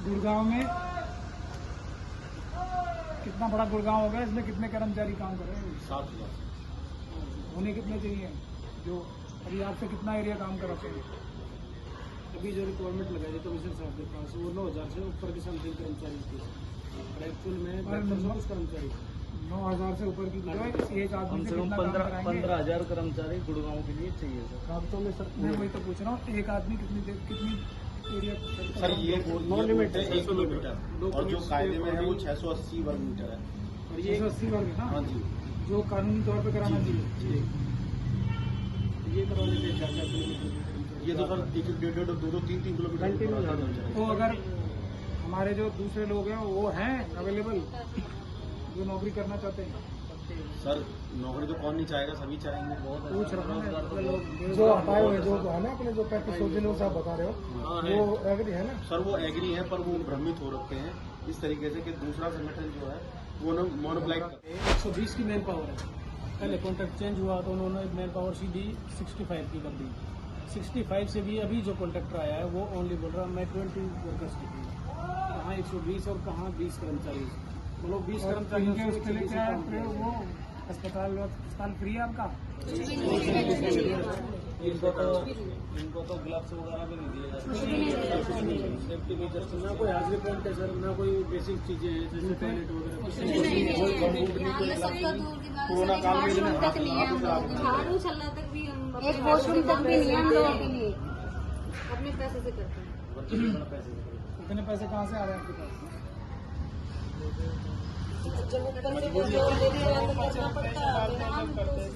गुड़गांव में कितना बड़ा गुड़गांव होगा, इसमें कितने कर्मचारी काम कर रहे हैं? 7,000 होने कितने चाहिए? जो अभी आपसे कितना एरिया काम कराते हैं? अभी जो रिक्वायरमेंट लगाई है कमिश्नर साहब के पास वो 9,000 से ऊपर की समथिंग कर्मचारी थी और एक्चुअल में 72 कर्मचारी 9,000 से ऊपर की एक आदमी कम से कम 15,000 कर्मचारी गुड़गांव के लिए चाहिए सर। कागजों में सर मैं वही तो पूछ रहा हूँ, एक आदमी कितनी एरिया? सर ये नो लिमिट है 1 किलोमीटर और जो कायदे में है वो 680 वर्ग मीटर है और ये 180 वर्ग है ना? हाँ जी, जो कानूनी तौर पे कराना चाहिए। ये करवाने के 4-4 किलोमीटर ये तो सर 1-1.5 2-3 किलोमीटर। तो अगर हमारे जो दूसरे लोग हैं वो हैं अवेलेबल जो नौकरी करना चाहते हैं? सर नौकरी तो कौन नहीं चाहेगा, सभी चाहेंगे। पूछ रहा हूँ जो हटाए हुए जो है ना अपने जो 3500 जिलों से आप बता रहे हो वो एग्री है ना सर, वो एग्री है पर वो भ्रमित हो रखते हैं इस तरीके से कि दूसरा संगठन जो है वो ना मोनोप्लाइट करते हैं। 120 की मैन पावर है। पहले कॉन्ट्रैक्ट चेंज हुआ तो उन्होंने मैन पावर सीधी 65 की कर दी। 65 से भी अभी जो कॉन्ट्रैक्टर आया है वो ओनली बोल रहा मैं 20 वर्कर्स की थी, कहाँ 120 और कहाँ 20 कर्मचारी, मतलब 20 कर्मचारियों से उसके लिए क्या है वो अस्पताल फ्री है आपका? इनको तो ग्लव्स वगैरह भी नहीं दिए जाते। सेफ्टी मेजर्स ना कोई हाजिरी पॉइंट है सर, ना कोई बेसिक चीजें हैं जैसे टॉयलेट कोरोना काल में झाड़ू चलना तक भी हम एक वॉशरूम तक भी नहीं हम लोगों के लिए अपने पैसे से करते हैं। इतने पैसे कहाँ से आ रहे हैं आपके पास?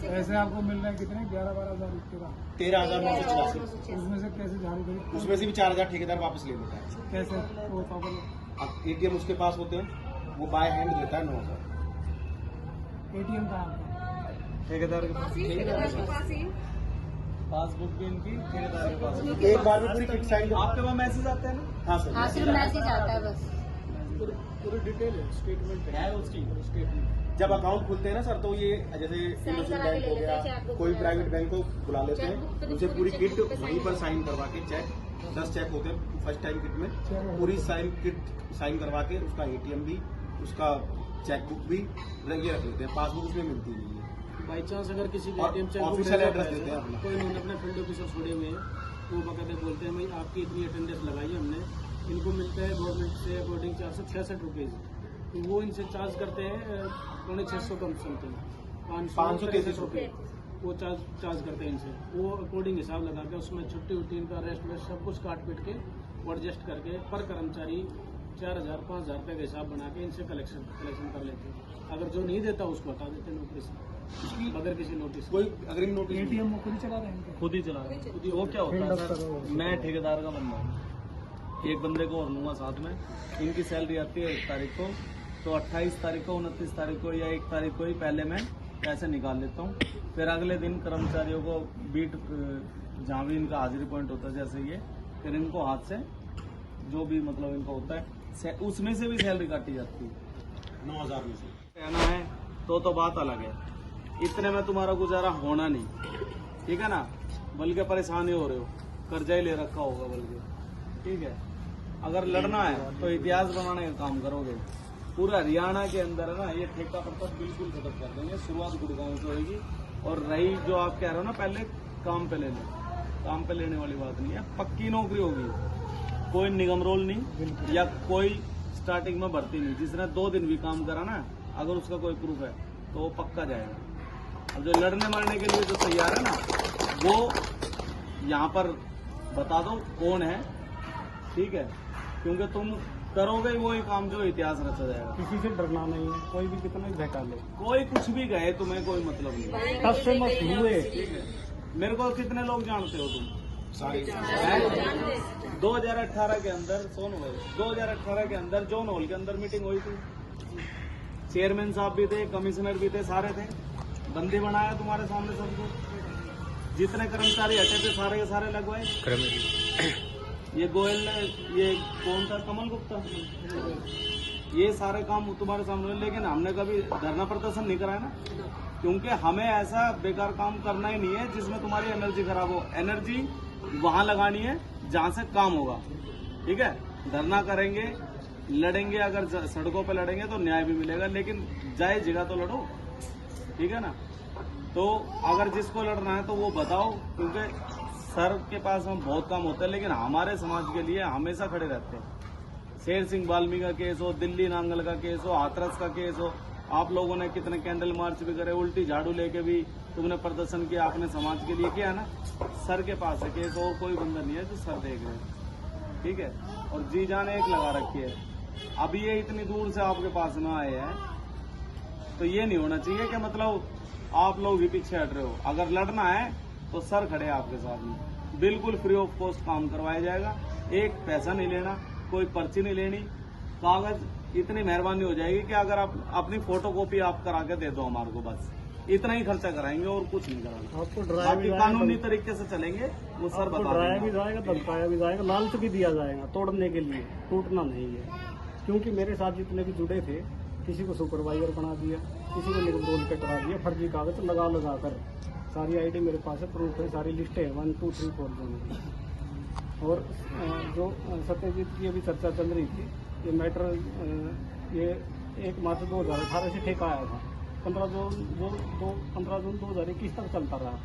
पैसे आपको मिल रहे हैं कितने? 11-12 हज़ार रुपये का 13,986। उसमें से कैसे झाड़ू खरीद? उसमें से भी 4,000 ठेकेदार वापस ले लेता है। कैसे वो पागल? अब एटीएम उसके पास होते हैं, वो बाय हैंड देता है 9,000। ATM कहाँ आपका? ठेकेदार के पास ही पासबुक भी इनकी ठेकेदार के पास। एक बार में पूरी किट साइन आपके पास मैसेज आते हैं ना? हाँ सर, हाँ सिर्फ मैसेज आता है बस। पूरी डिटेल है, स्टेटमेंट है उसकी स्टेटमेंट। जब अकाउंट खुलते हैं ना सर तो ये जैसे इंडसइंड बैंक हो गया, कोई प्राइवेट बैंक को बुला लेते हैं, उनसे पूरी किट वहीं पर साइन करवा के चेक 10 चेक होते हैं फर्स्ट टाइम किट में, पूरी किट साइन करवा के उसका एटीएम भी, उसका चेकबुक भी ये रख लेते हैं। पासबुक उसमें मिलती नहीं है। बाई चांस अगर किसी के एटीएम चेक ऑफिशियल एड्रेस देते हैं अपना। कोई उन्होंने अपने फील्ड ऑफिसर छोड़े हुए हैं तो बकायदे बोलते हैं भाई आपकी इतनी अटेंडेंस लगाई है हमने, इनको मिलता है गवर्नमेंट से अकॉर्डिंग 466 रुपीज़, तो वो इनसे चार्ज करते हैं 650 कम समथिंग 563 रुपये वो चार्ज करते हैं इनसे। वो अकॉर्डिंग हिसाब लगा के उसमें छुट्टी उट्टी इनका रेस्ट वेस्ट सब कुछ काट पीट के वो एडजस्ट करके पर कर्मचारी 4,000-5,000 रुपये का हिसाब बना के इनसे कलेक्शन कर लेते हैं। अगर जो नहीं देता उसको हटा देते हैं नौकरी से बगैर किसी नोटिस। कोई अग्रिम नोटिस ATM वो खुद ही चला रहे हैं? खुद ही चला रहे हैं। वो क्या होता है सर, मैं ठेकेदार का बंदा हूँ, एक बंदे को और लूँगा साथ में। इनकी सैलरी आती है 1 तारीख को, तो 28 तारीख को 29 तारीख को या 1 तारीख को ही पहले मैं पैसे निकाल लेता हूँ। फिर अगले दिन कर्मचारियों को बीट जहाँ भी इनका हाजिरी पॉइंट होता है जैसे ये, फिर इनको हाथ से जो भी मतलब इनको होता है उसमें से भी सैलरी काटी जाती है 9,000 में से। कहना है तो बात अलग है, इतने में तुम्हारा गुजारा होना नहीं, ठीक है ना? बल्कि परेशानी हो रहे हो, कर्जा ही ले रखा होगा बल्कि, ठीक है? अगर लड़ना है तो इतिहास बनाने का काम करोगे। पूरा हरियाणा के अंदर है ना ये ठेका प्रथा बिल्कुल खत्म कर देंगे, शुरुआत गुड़गांव से होगी। और रही जो आप कह रहे हो ना पहले काम पे लेने, काम पे लेने वाली बात नहीं है, पक्की नौकरी होगी, कोई निगम रोल नहीं या कोई स्टार्टिंग में भर्ती नहीं। जिसने 2 दिन भी काम करा ना, अगर उसका कोई प्रूफ है तो वो पक्का जाएगा। अब जो लड़ने मरने के लिए जो तैयार है ना, वो यहाँ पर बता दो कौन है, ठीक है? क्योंकि तुम करोगे वही काम जो इतिहास रचा जाएगा। किसी से डरना नहीं है, कोई भी कितना ही बहका ले, कोई कुछ भी कहे तुम्हें कोई मतलब नहीं। तब से मत हुए। ठीक है, मेरे को कितने लोग जानते हो तुम? सारे 2018 के अंदर सोन भाई 2018 के अंदर जोन हॉल के अंदर मीटिंग हुई थी, चेयरमैन साहब भी थे, कमिश्नर भी थे, सारे थे, बंदी बनाया तुम्हारे सामने सबको, जितने कर्मचारी हटे थे सारे के सारे लगवाए। ये गोयल ने, ये कौन था, कमल गुप्ता, ये सारे काम तुम्हारे सामने। लेकिन हमने कभी धरना प्रदर्शन नहीं कराया ना, क्योंकि हमें ऐसा बेकार काम करना ही नहीं है जिसमें तुम्हारी एनर्जी खराब हो। एनर्जी वहां लगानी है जहां से काम होगा, ठीक है? धरना करेंगे, लड़ेंगे, अगर सड़कों पे लड़ेंगे तो न्याय भी मिलेगा, लेकिन जायज जगह तो लड़ो, ठीक है ना। तो अगर जिसको लड़ना है तो वो बताओ, क्योंकि सर के पास हम बहुत काम होता है, लेकिन हमारे समाज के लिए हमेशा खड़े रहते हैं। शेर सिंह बाल्मी का केस हो, दिल्ली नांगल का केस हो, हाथरस का केस हो, आप लोगों ने कितने कैंडल मार्च भी करे, उल्टी झाड़ू लेके भी तुमने प्रदर्शन किया, अपने समाज के लिए किया ना। सर के पास है केस, और कोई बंदा नहीं है जो सर देख रहे हैं, ठीक है। और जी जान एक लगा रखी है। अभी ये इतनी दूर से आपके पास में आए हैं, तो ये नहीं होना चाहिए कि मतलब आप लोग भी पीछे हट रहे हो। अगर लड़ना है तो सर खड़े आपके साथ में, बिल्कुल फ्री ऑफ कॉस्ट काम करवाया जाएगा। एक पैसा नहीं लेना, कोई पर्ची नहीं लेनी, कागज इतनी मेहरबानी हो जाएगी कि अगर आप अपनी फोटोकॉपी आप करा के दे दो हमारे को, बस इतना ही खर्चा कराएंगे और कुछ नहीं कराना। आपको बाकी कानूनी तरीके से चलेंगे, वो सर बता डराया भी जाएगा, धमकाया भी जाएगा, लालच भी दिया जाएगा तोड़ने के लिए, टूटना नहीं है। क्योंकि मेरे साथ जितने भी जुड़े थे, किसी को सुपरवाइजर बना दिया, किसी को निगम कटवा दिया, फर्जी कागज लगा कर। सारी आईडी मेरे पास है, प्रूफ है, सारी लिस्ट है 1 2 3 4 जो है। और जो सत्यजीत की अभी चर्चा चल रही थी, ये मैटर ये 1 मार्च 2018 से ठेका आया था, 15 जून 2021 तक चलता रहा।